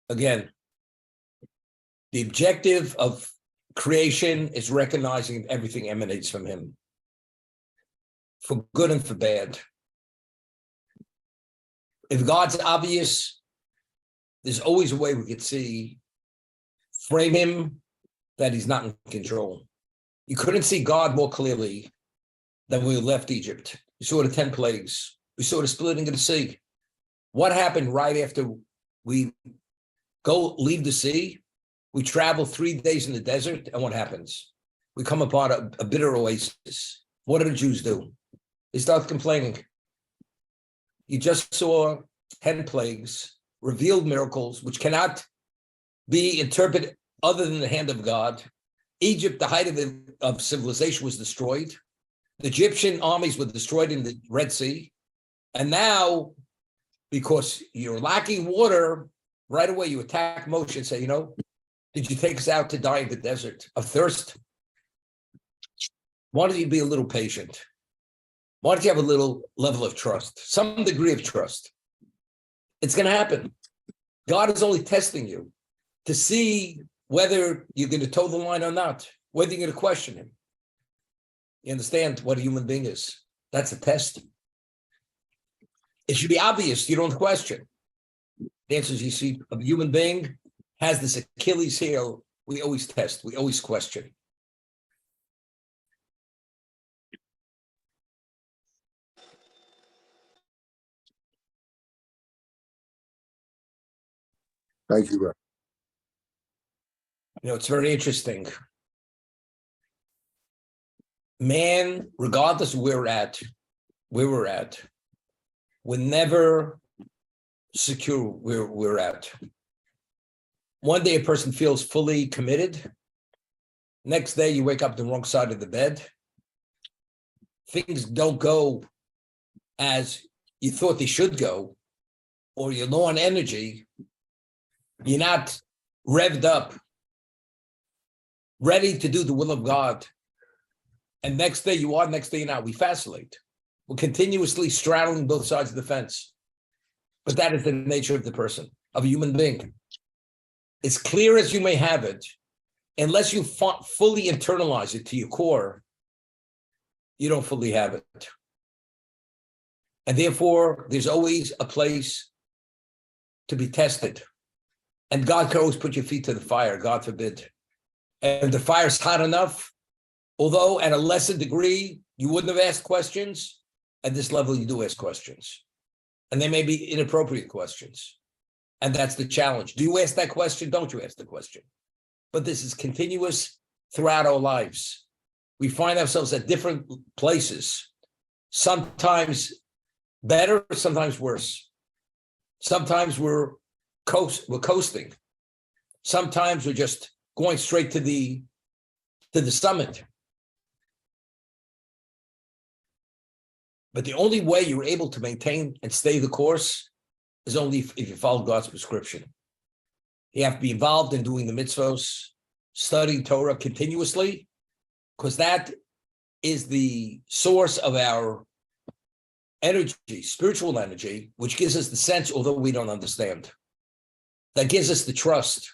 Again, the objective of creation is recognizing everything emanates from him, for good and for bad. If God's obvious, there's always a way we could frame him that he's not in control. You couldn't see God more clearly than when we left Egypt. We saw the 10 plagues. We saw the splitting of the sea. What happened right after we leave the sea? We travel 3 days in the desert, and what happens? We come upon a bitter oasis. What do the Jews do? They start complaining. You just saw 10 plagues, revealed miracles, which cannot be interpreted other than the hand of God. Egypt, the height of civilization, was destroyed. The Egyptian armies were destroyed in the Red Sea. And now, because you're lacking water, right away you attack Moshe and say, did you take us out to die in the desert of thirst? Why don't you be a little patient? Why don't you have a little level of trust, some degree of trust? It's going to happen. God is only testing you to see whether you're going to toe the line or not, whether you're going to question him. You understand what a human being is? That's a test. It should be obvious. You don't question. The answer is, you see, a human being has this Achilles heel. We always test. We always question. Thank you, Ray. It's very interesting. Man, regardless of where we're at, we're never secure where we're at. One day a person feels fully committed. Next day you wake up the wrong side of the bed. Things don't go as you thought they should go, or you're low on energy. You're not revved up, ready to do the will of God. And next day you are, next day you're not. We vacillate. We're continuously straddling both sides of the fence. But that is the nature of the person, of a human being. As clear as you may have it, unless you fully internalize it to your core, you don't fully have it. And therefore, there's always a place to be tested. And God can always put your feet to the fire, God forbid. And the fire's hot enough, although at a lesser degree, you wouldn't have asked questions, at this level you do ask questions. And they may be inappropriate questions. And that's the challenge. Do you ask that question? Don't you ask the question? But this is continuous throughout our lives. We find ourselves at different places, sometimes better, sometimes worse. Sometimes we're coasting. Sometimes we're just going straight to the summit. But the only way you're able to maintain and stay the course is only if you follow God's prescription. You have to be involved in doing the mitzvos, studying Torah continuously, because that is the source of our energy, spiritual energy, which gives us the sense, although we don't understand. That gives us the trust,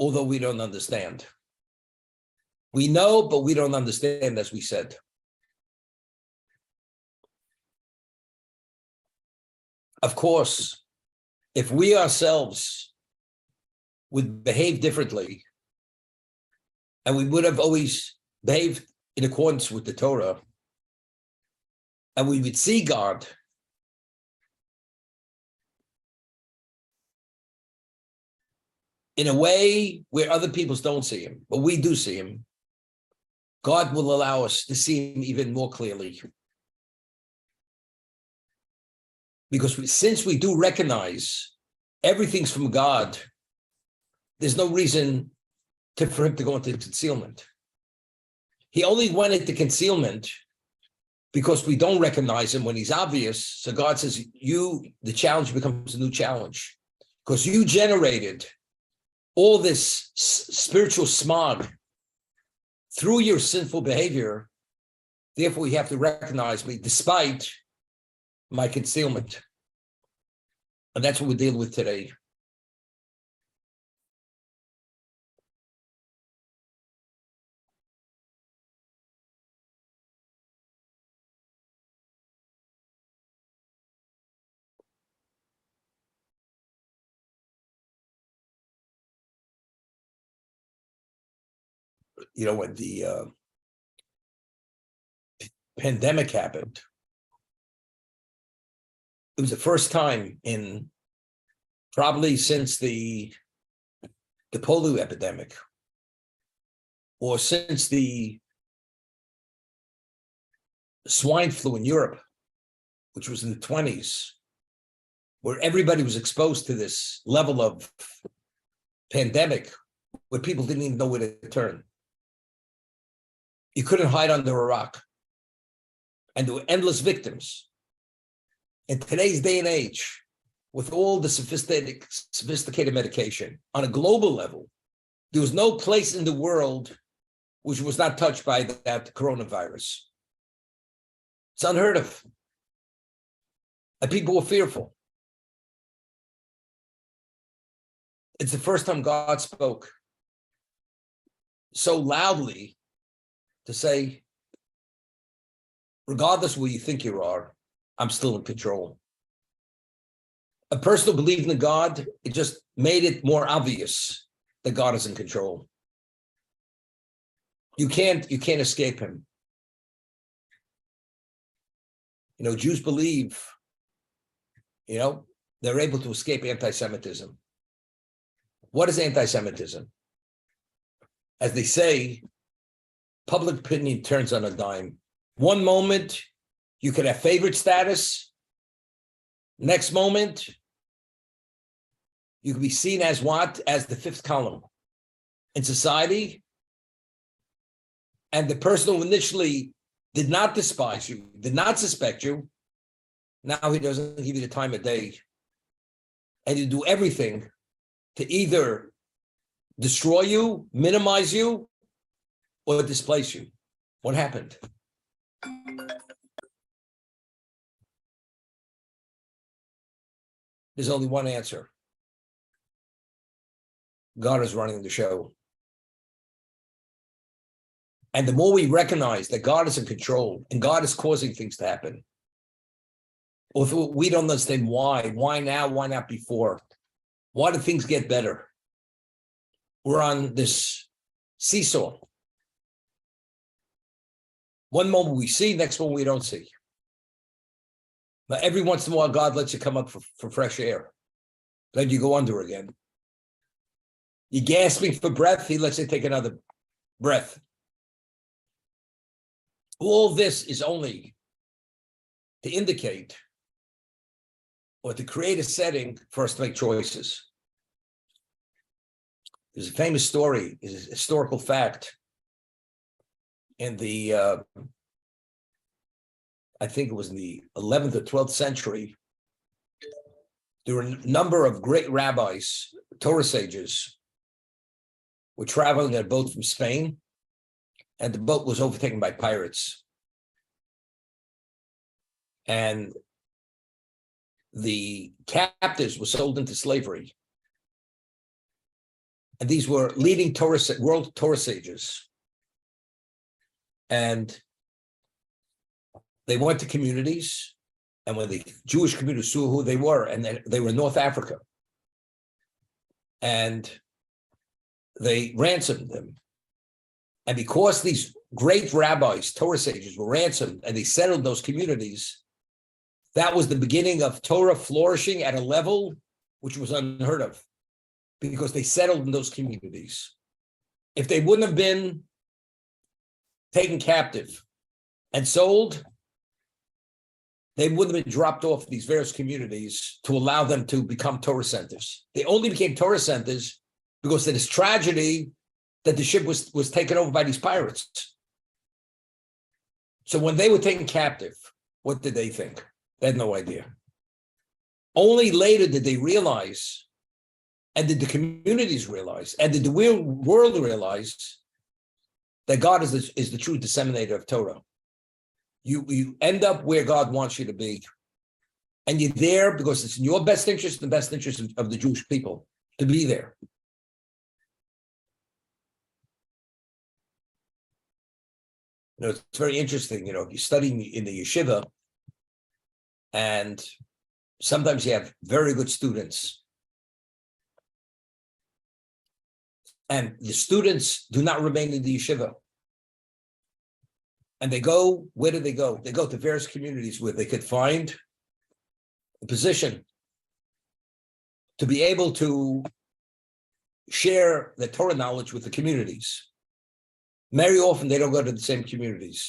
although we don't understand. We know, but we don't understand, as we said. Of course, if we ourselves would behave differently, and we would have always behaved in accordance with the Torah, and we would see God, in a way where other people don't see him, but we do see him, God will allow us to see him even more clearly. Because since we do recognize everything's from God, there's no reason for him to go into concealment. He only went into concealment because we don't recognize him when he's obvious. So God says, the challenge becomes a new challenge. Because you generated all this spiritual smog through your sinful behavior. Therefore, you have to recognize me despite my concealment. And that's what we're dealing with today. when the pandemic happened, it was the first time in probably since the polio epidemic, or since the swine flu in Europe, which was in the 1920s, where everybody was exposed to this level of pandemic where people didn't even know where to turn. You couldn't hide under a rock. And there were endless victims. In today's day and age, with all the sophisticated medication on a global level, there was no place in the world which was not touched by that coronavirus. It's unheard of. And people were fearful. It's the first time God spoke so loudly to say, regardless of where you think you are, I'm still in control. A person who believed in God, it just made it more obvious that God is in control. You can't escape him. Jews believe, they're able to escape anti-Semitism. What is anti-Semitism? As they say, public opinion turns on a dime. One moment, you could have favorite status. Next moment, you could be seen as what? As the fifth column in society. And the person who initially did not despise you, did not suspect you, now he doesn't give you the time of day. And you do everything to either destroy you, minimize you, or displace you. What happened? There's only one answer. God is running the show. And the more we recognize that God is in control and God is causing things to happen, although we don't understand why now, why not before? Why do things get better? We're on this seesaw. One moment we see, next moment we don't see. But every once in a while, God lets you come up for fresh air. Then you go under again. You're gasping for breath, he lets you take another breath. All this is only to indicate or to create a setting for us to make choices. There's a famous story, is a historical fact. In the, I think it was in the 11th or 12th century, there were a number of great rabbis, Torah sages, were traveling on a boat from Spain, and the boat was overtaken by pirates. And the captives were sold into slavery. And these were leading world Torah sages. And they went to communities, and when the Jewish community saw who they were, and they were in North Africa, and they ransomed them. And because these great rabbis, Torah sages, were ransomed and they settled those communities, that was the beginning of Torah flourishing at a level which was unheard of, because they settled in those communities. If they wouldn't have been taken captive and sold, they wouldn't have been dropped off these various communities to allow them to become Torah centers. They only became Torah centers because of this tragedy that the ship was taken over by these pirates. So when they were taken captive, what did they think? They had no idea. Only later did they realize, and did the communities realize, and did the world realize that God is the true disseminator of Torah. You end up where God wants you to be. And you're there because it's in your best interest, the best interest of the Jewish people to be there. It's very interesting, if you're studying in the yeshiva, and sometimes you have very good students, And the students do not remain in the yeshiva. And they go, where do they go? They go to various communities where they could find a position to be able to share the Torah knowledge with the communities. Very often they don't go to the same communities.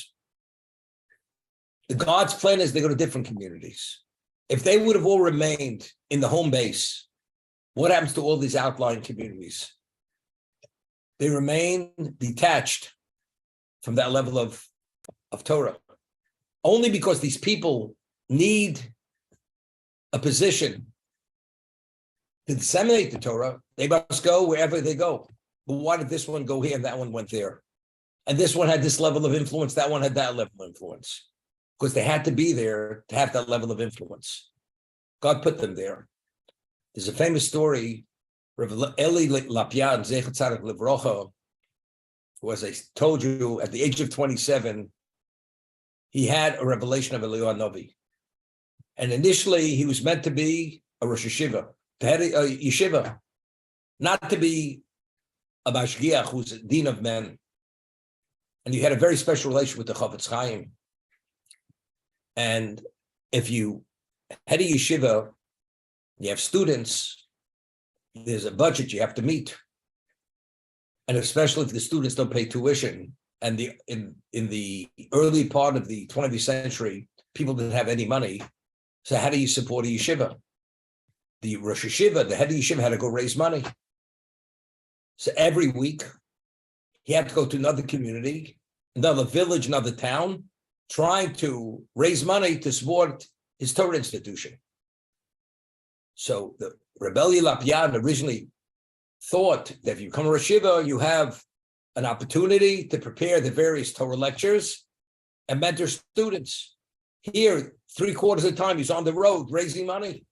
The God's plan is they go to different communities. If they would have all remained in the home base, what happens to all these outlying communities? They remain detached from that level of Torah. Only because these people need a position to disseminate the Torah, they must go wherever they go. But why did this one go here and that one went there? And this one had this level of influence, that one had that level of influence. Because they had to be there to have that level of influence. God put them there. There's a famous story, Rav Eli Lapian, Zecher Tzadik Livrocha, who, as I told you, at the age of 27, he had a revelation of Eliyahu Novi. And initially, he was meant to be a Rosh Yeshiva, to head a yeshiva, not to be a mashgiach, who's a dean of men. And he had a very special relation with the Chafetz Chaim. And if you head a yeshiva, you have students, there's a budget you have to meet. And especially if the students don't pay tuition. And in the early part of the 20th century, people didn't have any money. So how do you support a yeshiva? The Rosh Yeshiva, the head of yeshiva, had to go raise money. So every week, he had to go to another community, another village, another town, trying to raise money to support his Torah institution. So the Rebbe Lapian originally thought that if you come to Rosh Yeshiva, you have an opportunity to prepare the various Torah lectures and mentor students. Here, 3/4 of the time, he's on the road raising money.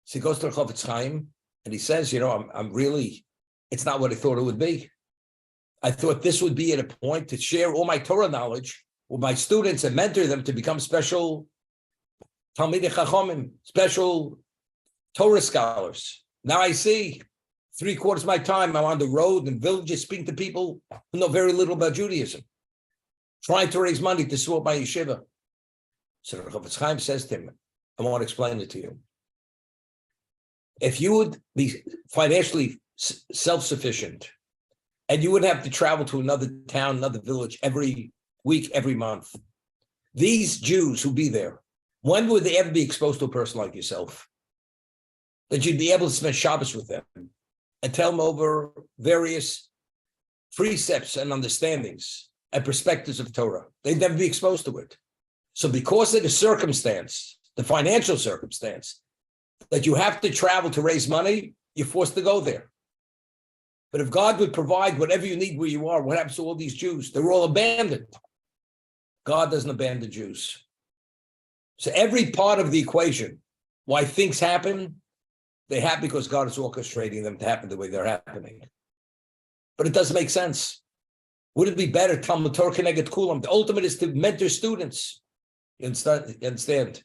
So he goes to the Chafetz Chaim and he says, I'm really, it's not what I thought it would be. I thought this would be at a point to share all my Torah knowledge with my students and mentor them to become special Talmidei Chachomim, special Torah scholars. Now I see 3/4 of my time I'm on the road in villages speaking to people who know very little about Judaism, trying to raise money to support my yeshiva. So the Chafetz Chaim says to him, I want to explain it to you. If you would be financially self-sufficient and you wouldn't have to travel to another town, another village every week, every month, these Jews who be there, when would they ever be exposed to a person like yourself? That you'd be able to spend Shabbos with them and tell them over various precepts and understandings and perspectives of Torah. They'd never be exposed to it. So because of the circumstance, the financial circumstance, that you have to travel to raise money, you're forced to go there. But if God would provide whatever you need where you are, what happens to all these Jews? They're all abandoned. God doesn't abandon Jews. So every part of the equation, why things happen, they happen because God is orchestrating them to happen the way they're happening. But it doesn't make sense. Would it be better, Talmud Torah Keneged Kulam? The ultimate is to mentor students. You understand?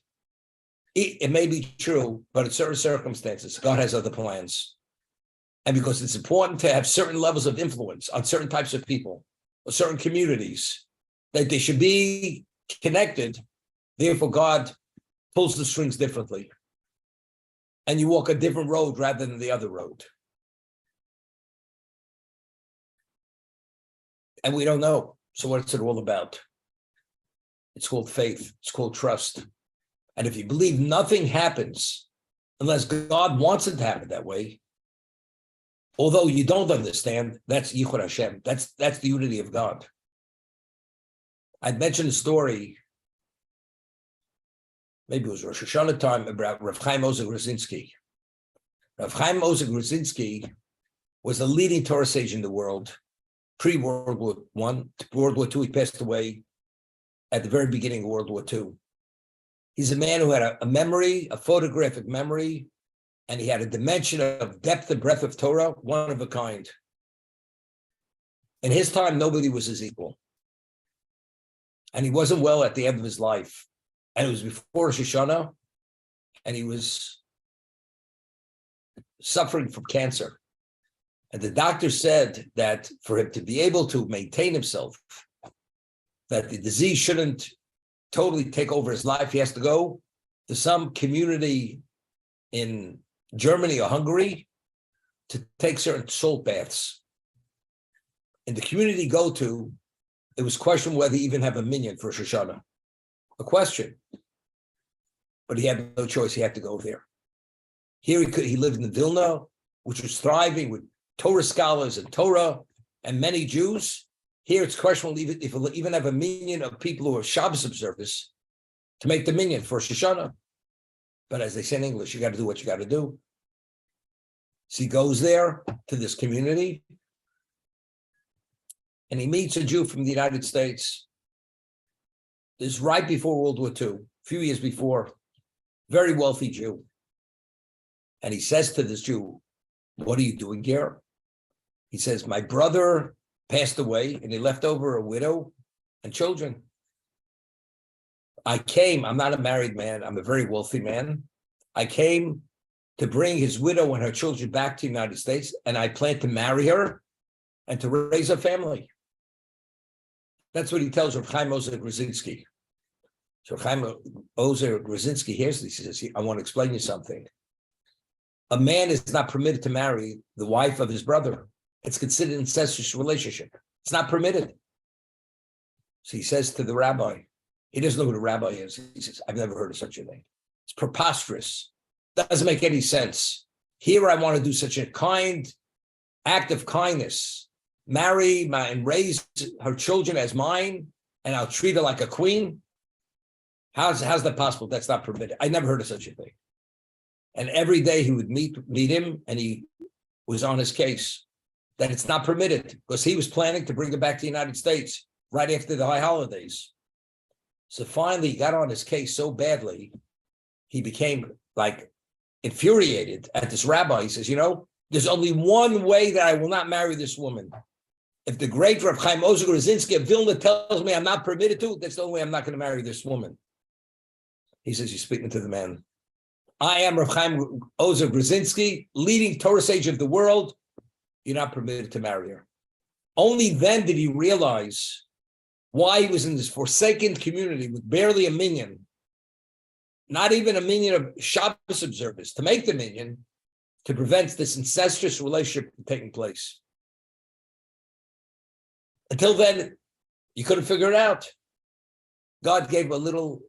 It may be true, but in certain circumstances, God has other plans. And because it's important to have certain levels of influence on certain types of people, or certain communities, that they should be connected, therefore God pulls the strings differently. And you walk a different road rather than the other road. And we don't know. So what's it all about? It's called faith. It's called trust. And if you believe nothing happens unless God wants it to happen that way, although you don't understand, that's Yichud Hashem. That's the unity of God. I'd mentioned a story, maybe it was Rosh Hashanah time, about Rav Chaim Ozer Gruzinski. Rav Chaim Ozer Gruzinski was the leading Torah sage in the world, pre-World War I. World War II, he passed away at the very beginning of World War II. He's a man who had a memory, a photographic memory, and he had a dimension of depth and breadth of Torah, one of a kind. In his time, nobody was his equal. And he wasn't well at the end of his life. And it was before Rosh Hashanah, and he was suffering from cancer. And the doctor said that for him to be able to maintain himself, that the disease shouldn't totally take over his life, he has to go to some community in Germany or Hungary to take certain salt baths. In the community he go to, it was questioned whether he even have a minyan for Shoshana. A question. But he had no choice. He had to go there. Here he lived in Vilna, which was thriving with Torah scholars and Torah and many Jews. Here it's questionable if he'll even have a minyan of people who are Shabbos observers to make the minyan for Shoshana. But as they say in English, you got to do what you got to do. So he goes there to this community and he meets a Jew from the United States. This is right before World War II, a few years before, very wealthy Jew. And he says to this Jew, "What are you doing here?" He says, "My brother passed away and he left over a widow and children. I'm not a married man, I'm a very wealthy man. I came to bring his widow and her children back to the United States, and I plan to marry her and to raise a family." That's what he tells Rav Chaim Ozer Grzinski. So Rav Chaim Ozer Grzinski hears this. He says, "I want to explain you something. A man is not permitted to marry the wife of his brother. It's considered an incestuous relationship. It's not permitted." So he says to the rabbi, he doesn't know who the rabbi is. He says, "I've never heard of such a thing. It's preposterous. Doesn't make any sense. Here I want to do such a kind act of kindness. Marry and raise her children as mine, and I'll treat her like a queen. How's that possible? That's not permitted. I never heard of such a thing." And every day he would meet him, and he was on his case that it's not permitted because he was planning to bring her back to the United States right after the high holidays. So finally, he got on his case so badly, he became like infuriated at this rabbi. He says, "There's only one way that I will not marry this woman. If the great Rav Chaim Ozer Grzinski of Vilna tells me I'm not permitted to, that's the only way I'm not going to marry this woman." He says, "You're speaking to the man. I am Rav Chaim Ozer Grzinski, leading Torah sage of the world. You're not permitted to marry her." Only then did he realize why he was in this forsaken community with barely a minyan, not even a minyan of Shabbos observers, to make the minyan, to prevent this incestuous relationship from taking place. Until then, you couldn't figure it out. God gave a little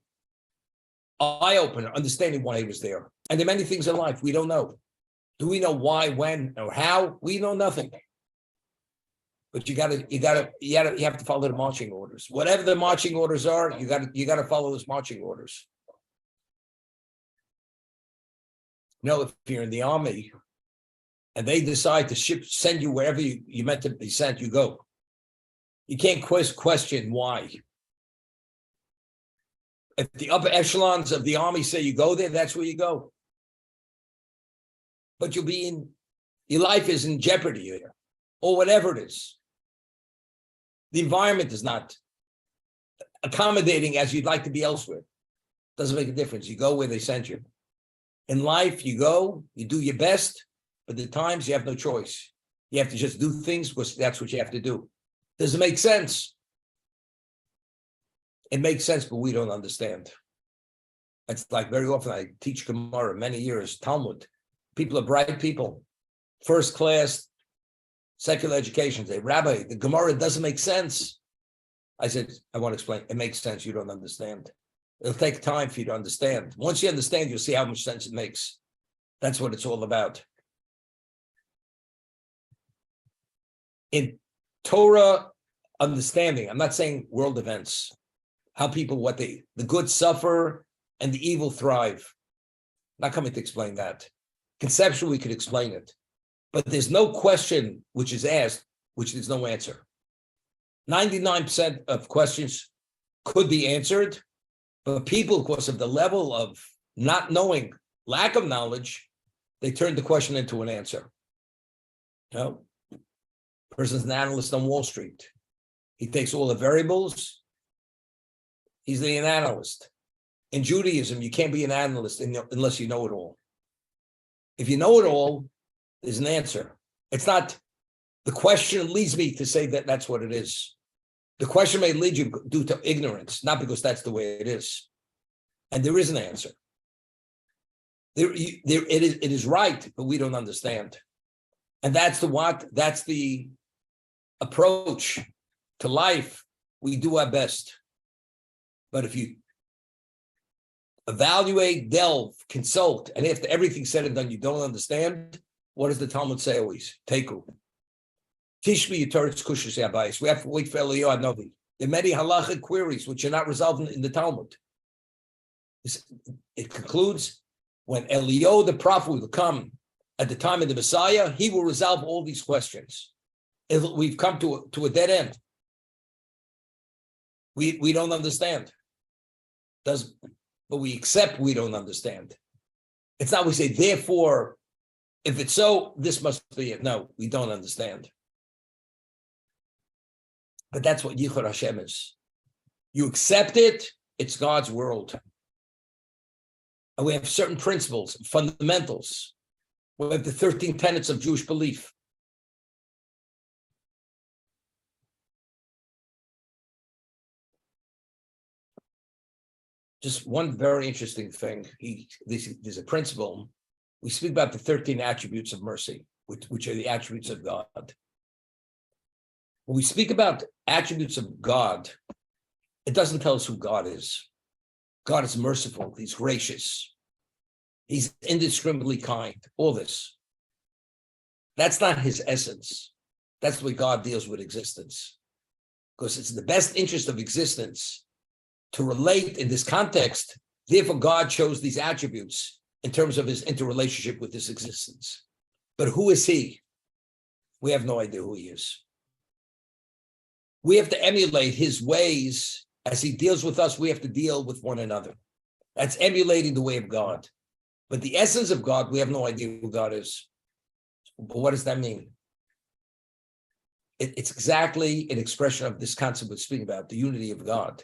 eye-opener, understanding why he was there. And there are many things in life we don't know. Do we know why, when, or how? We know nothing. But you have to follow the marching orders. Whatever the marching orders are, you got to follow those marching orders. If you're in the army and they decide to send you wherever you meant to be sent, you go. You can't question why. If the upper echelons of the army say you go there, that's where you go. But your life is in jeopardy there, or whatever it is. The environment is not accommodating as you'd like to be elsewhere. Doesn't make a difference. You go where they sent you. In life, you go, you do your best, but at times you have no choice. You have to just do things because that's what you have to do. Does it make sense? It makes sense, but we don't understand. It's like very often I teach Gemara many years, Talmud. People are bright people, first class, secular education. Say, "Rabbi, the Gemara doesn't make sense." I said, "I want to explain. It makes sense. You don't understand. It'll take time for you to understand. Once you understand, you'll see how much sense it makes. That's what it's all about." In Torah understanding, I'm not saying world events, how people, the good suffer and the evil thrive. I'm not coming to explain that. Conceptually, we could explain it. But there's no question which is asked, which there's no answer. 99% of questions could be answered, but people, because of the level of not knowing, lack of knowledge, they turn the question into an answer. Person's an analyst on Wall Street. He takes all the variables. He's an analyst. In Judaism, you can't be an analyst unless you know it all. If you know it all, there's an answer. It's not The question leads me to say that that's what it is. The question may lead you due to ignorance, not because that's the way it is. And there is an answer. It is right, but we don't understand. And that's the approach to life. We do our best. But if you evaluate, delve, consult, and after everything's said and done, you don't understand, what does the Talmud say always? Teku. Tishmi Yitoritz Kushas Yabayis. We have to wait for Eliyahu Novi. There are many halachic queries which are not resolved in the Talmud. It concludes, when Eliyahu the prophet will come at the time of the Messiah, he will resolve all these questions. We've come to a dead end. We don't understand. But we accept we don't understand. It's not we say, therefore, if it's so, this must be it. No, we don't understand. But that's what Yichud Hashem is. You accept it, it's God's world. And we have certain principles, fundamentals. We have the 13 tenets of Jewish belief. Just one very interesting thing. There's a principle. We speak about the 13 attributes of mercy, which are the attributes of God. When we speak about attributes of God, it doesn't tell us who God is. God is merciful. He's gracious. He's indiscriminately kind. All this. That's not his essence. That's the way God deals with existence. Because it's in the best interest of existence to relate in this context. Therefore, God chose these attributes in terms of his interrelationship with this existence. But who is he? We have no idea who he is. We have to emulate his ways. As he deals with us, we have to deal with one another. That's emulating the way of God. But the essence of God, we have no idea who God is. But what does that mean? It's exactly an expression of this concept we're speaking about, the unity of God.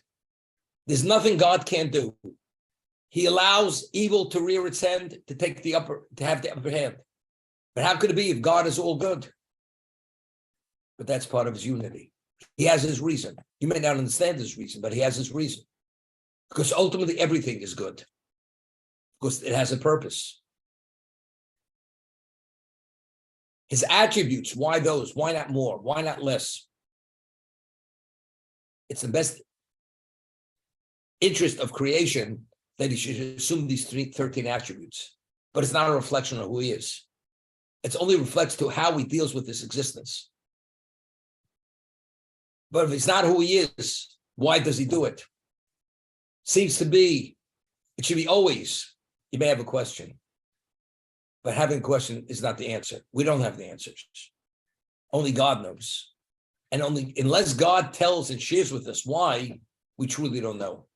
There's nothing God can't do. He allows evil to rear its head, to have the upper hand. But how could it be if God is all good? But that's part of his unity. He has his reason. You may not understand his reason, but he has his reason. Because ultimately everything is good. Because it has a purpose. His attributes, why those? Why not more? Why not less? It's the best interest of creation that he should assume these 13 attributes. But it's not a reflection of who he is. It only reflects to how he deals with this existence. But if it's not who he is, why does he do it? Seems to be, it should be always. You may have a question. But having a question is not the answer. We don't have the answers. Only God knows. And only unless God tells and shares with us why, we truly don't know.